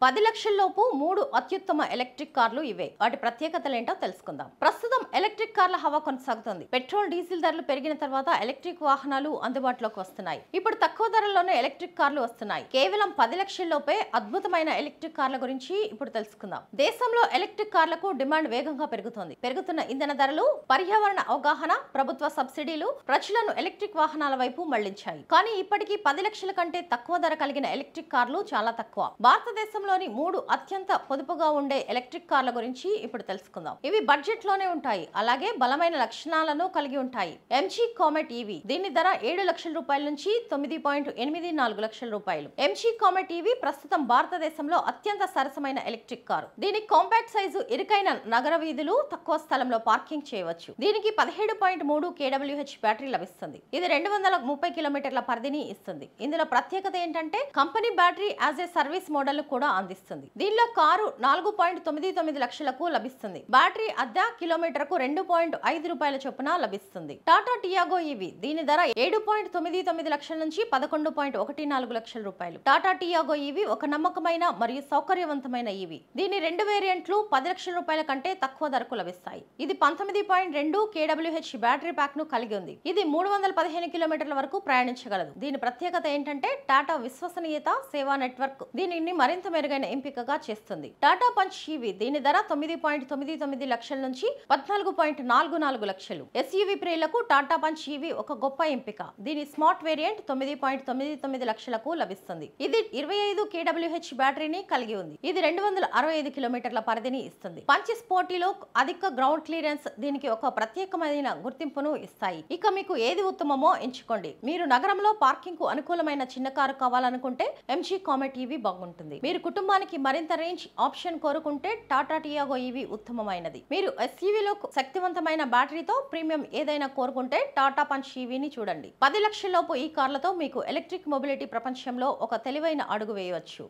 10 లక్షల్లోపు 3 అత్యుత్తమ ఎలక్ట్రిక్ కార్లు ఇవే. వాటి ప్రత్యేకతలేంటో తెలుసుకుందాం. ప్రస్తుతం ఎలక్ట్రిక్ కార్ల హవా కొనసాగుతుంది. పెట్రోల్, డీజిల్ ధరలు పెరిగిన తర్వాత ఎలక్ట్రిక్ వాహనాలు అందుబాటులోకి వస్తున్నాయి. ఇప్పుడు తక్కువ ధరల్లోనే ఎలక్ట్రిక్ కార్లు వస్తున్నాయి. కేవలం 10 లక్షల్లోపే అద్భుతమైన ఎలక్ట్రిక్ కార్ల గురించి ఇప్పుడు తెలుసుకుందాం. దేశంలో ఎలక్ట్రిక్ కార్లకు డిమాండ్ వేగంగా పెరుగుతోంది. పెరుగుతున్న ఇంధన ధరలు, పర్యావరణ అవగాహన, ప్రభుత్వ సబ్సిడీలు ప్రజలను ఎలక్ట్రిక్ వాహనాల వైపు మళ్లించాయి. కానీ ఇప్పటికీ 10 లక్షల కంటే తక్కువ ధర కలిగిన ఎలక్ట్రిక్ కార్లు చాలా తక్కువ. భారతదేశంలోని 3 అత్యంత పొదుపుగా ఉండే ఎలక్ట్రిక్ కార్ల గురించి ఇప్పుడు తెలుసుకుందాం. ఇవి బడ్జెట్ లోనే ఉంటాయి, అలాగే బలమైన లక్షణాలను కలిగి ఉంటాయి. MG comet EV. దీని ధర 7 లక్షల రూపాయల నుంచి 9.84 లక్షల రూపాయలు. ఎంజీ కామెట్ ఈవీ ప్రస్తుతం భారతదేశంలో అత్యంత సరసమైన ఎలక్ట్రిక్ కారు. దీని కాంపాక్ట్ సైజు, ఇరుకైన నగర వీధులు, తక్కువ స్థలంలో పార్కింగ్ చేయవచ్చు. దీనికి 17.3 kWh బ్యాటరీ లభిస్తుంది. ఇది 230 కిలోమీటర్ల పరిధిని ఇస్తుంది. ఇందులో ప్రత్యేకత ఏంటంటే company battery as a service model కూడా అందిస్తుంది. దీనిలో కారు 4.99 లక్షలకు లభిస్తుంది. బ్యాటరీ అద్దె కిలోమీటర్కు 2.5 రూపాయల చొప్పున లభిస్తుంది. Tata Tiago EV. దీని ధర 7.99 లక్షల నుంచి 11.14 లక్షల రూపాయలు. టాటా టియాగో ఈవీ ఒక నమ్మకమైన మరియు సౌకర్యవంతమైన ఈవీ. దీని 2 వేరియంట్లు 10 లక్షల రూపాయల కంటే తక్కువ ధరకు లభిస్తాయి. ఇది 19.2 kWh బ్యాటరీ ప్యాక్ ను కలిగి ఉంది. ఇది 315 కిలోమీటర్ల వరకు ప్రయాణించగలదు. దీని ప్రత్యేకత ఏంటంటే టాటా విశ్వసనీయత సేవా నెట్వర్క్ దీనిని మరింత మెరుగైన ఎంపికగా చేస్తుంది. Tata punch EV. దీని ధర 9.99 లక్షల నుంచి 14.44 లక్షలు. ఎస్యూవీ ప్రియులకు టాటా పంచ్ ఈవీ ఒక గొప్ప ఎంపిక. దీని స్మార్ట్ వేరియంట్ 9.99 లక్షలకు లభిస్తుంది. ఇది 25 kWh బ్యాటరీని కలిగి ఉంది. ఇది 265 కిలోమీటర్ల పరిధిని ఇస్తుంది. పంచ్ స్పోర్టీలో అధిక గ్రౌండ్ క్లియరెన్స్ దీనికి ఒక ప్రత్యేకమైన గుర్తింపును ఇస్తాయి. ఇక మీకు ఏది ఉత్తమమో ఎంచుకోండి. మీరు నగరంలో పార్కింగ్ కు అనుకూలమైన చిన్న కారు కావాలనుకుంటే ఎంజీ కామెట్ ఈవీ బాగుంటుంది. మీరు కుటుంబానికి మరింత రేంజ్ ఆప్షన్ కోరుకుంటే టాటా టియాగో ఈవీ ఉత్తమమైనది. మీరు ఎస్యూవీలో శక్తివంతమైన బ్యాటరీతో ప్రీమియం ఏదైనా కోరుకుంటే టాటా పంచ్ ఈవీని చూడండి. 10 లక్షల్లోపు ఈ కార్లతో మీకు ఎలక్ట్రిక్ మొబిలిటీ ప్రపంచంలో ఒక తెలివైన అడుగు వేయవచ్చు.